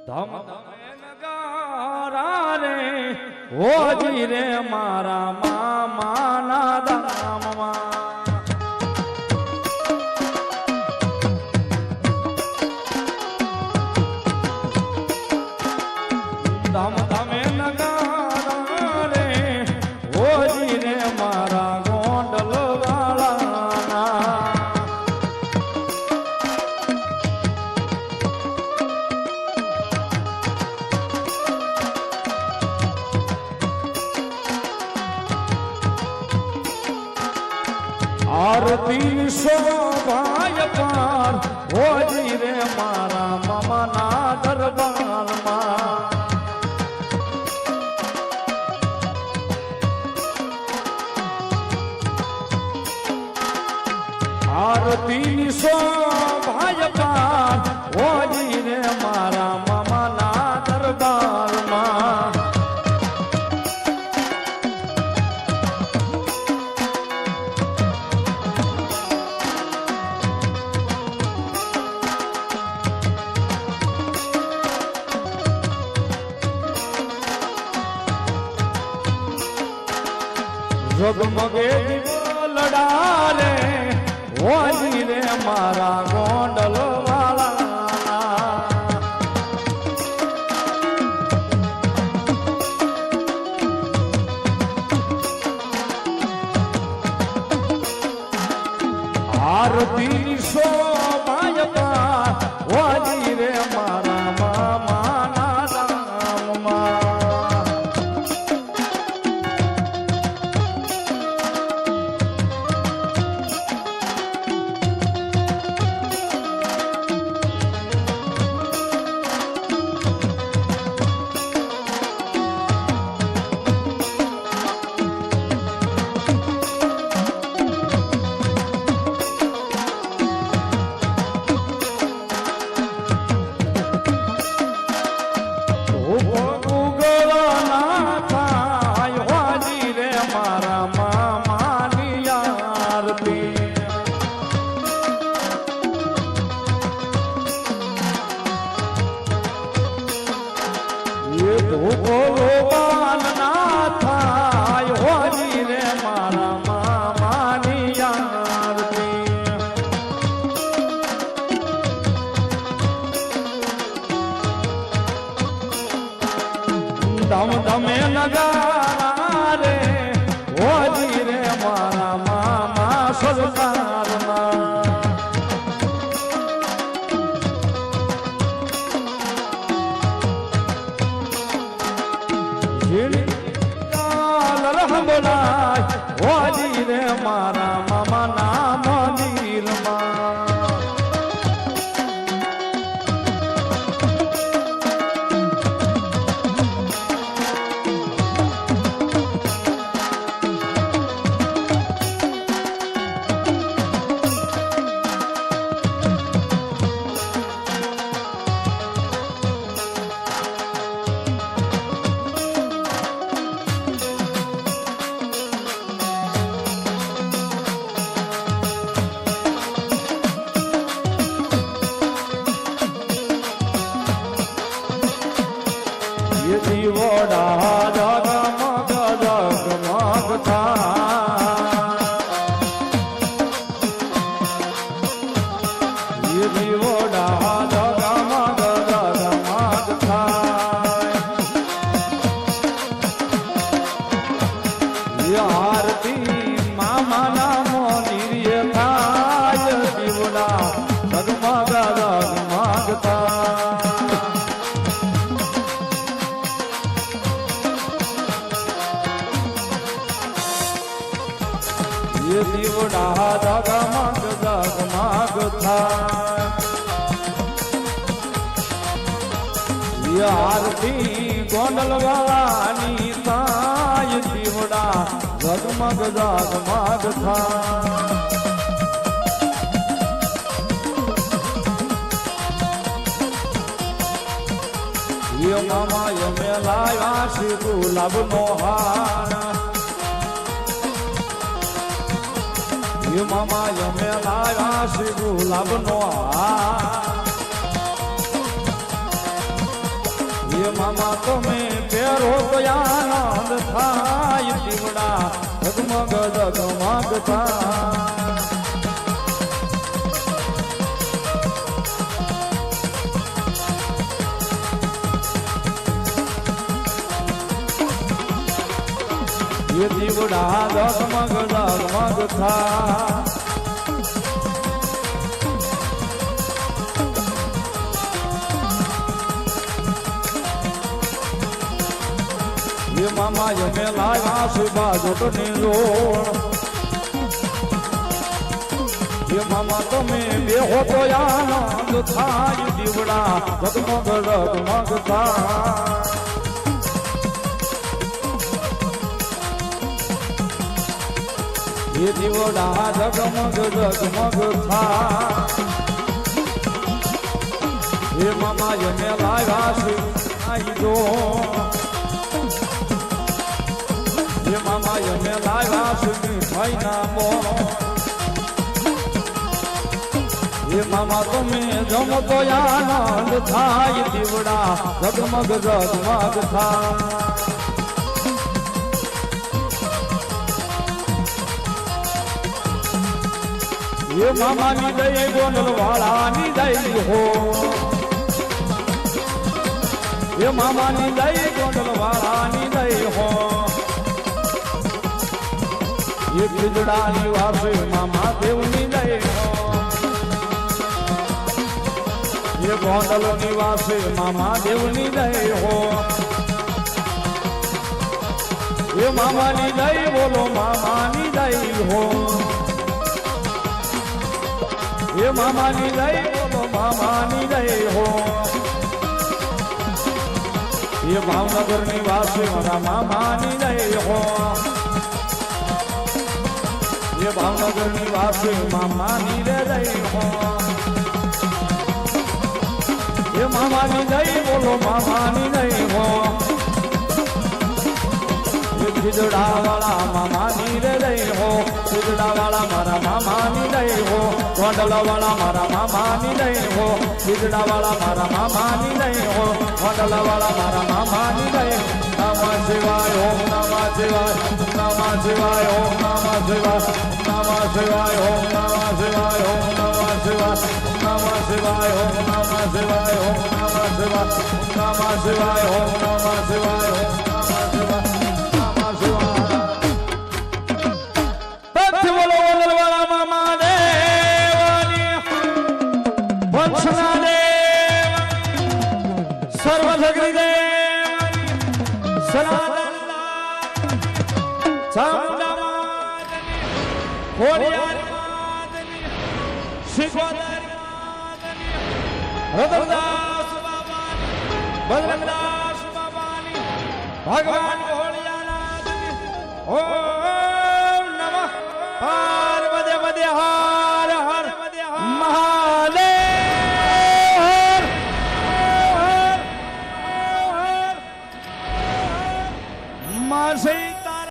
ધમ નગારા રે ઓજી રે મારા મામાના ધામમાં ધમ ધમે નગારા રે ઓજી રે મારા ગોંડલ વાળાના આરતી શોભાય પાર હોજી રે મારા મામાના દરબારમાં આરતી શોભાય પાર હોજી રે મારા મામાના દરબારમાં જગમગે લડા રે હોજી રે મારા ગોંડલ વાળા આરતી શોભાય પાર હોજી રે મારા મામાના ધામમાં ધમ ધમે નગારા રે હોજી રે મારા મામા સરકારમાં લલહંબલાય હોજી રે મારા મામાના મંદિરમાં દીવડા જગમગ જગમગ થાય દીવડા જગમગ જગમગ થાય આરતી મામાના મોદીએ થાય દીવડા જગમગ જગમગ થાય દીવડા જગમગ જગમગ થાય આરતી ગોંડલ વાળાની થાય દીવડા જગમગ જગમગ થાય મામા યમે લાવ્યા શ્રી ગુલાબનો હાર મામા યમે લાવ્યા શ્રી ગુલાબનો હાર મામા તમે પહેરો તો આનંદ થાય દીવડા ઝગમગ ઝગમગ થાય એ દીવડા ઝગમગ ઝગમગ થાય એ મામા જમે લાયા સુબા જોટની લોણ એ મામા તમે બેહો તો આનંદ થાય દીવડા ઝગમગ ઝગમગ થાય એ દીવડા ઝગમગ ઝગમગ થાય એ મામા જમે લાયા સુબા જો એ મામા યમે લાવ્યા સુધી ભાઈ ના મો એ મામા તમે જમો તો આનંદ થાય દીવડા ઝગમગ ઝગમગ થાય એ મામાની દઈ ગોંડલ વાળાની દઈ હો એ મામાની દઈ ગોંડલ વાળાની દઈ હો એ ખીજડાની વાસે મામા દેવની દઈ હો એ ગોંડલની વાસે મામા દેવની દઈ હો એ મામાની દઈ બોલો મામાની દઈ હો એ મામાની દઈ બોલો મામાની દઈ હો એ ભાવનગરની વાસે મારા મામાની દઈ હો એ ભાવનગરની વાસે મામાની રે દઈ હો એ મામાની દઈ બોલો મામાની દઈ હો એ ખીજડા વાળા મામાની રે દઈ હો ખીજડા વાળા મારા મામાની દઈ હો ગોંડલ વાળા મારા મામાની દઈ હો ખીજડા વાળા મારા મામાની દઈ હો ગોંડલ વાળા મારા મામાની દઈ નમઃ શિવાય ઓમ નમઃ શિવાય નમઃ શિવાય ઓમ નમઃ શિવાય નમઃ શિવાય ઓમ નમઃ શિવાય ઓમ નમઃ શિવાય નમઃ શિવાય ઓમ નમઃ શિવાય ઓમ નમઃ શિવાય નમઃ શિવાય ઓમ નમઃ શિવાય ઓમ નમઃ શિવાય નમઃ શિવાય પક્ષ બોલો વલવાળા મામા દેવની વંશના દેવ સર્વજગ્રી દેવ સનાતન ચામુંડા હોળિયાર માદની શિકોદર માદની રતનદાસ બાબાની બજરંગદાસ બાબાની ભગવાન હોળિયાનાથની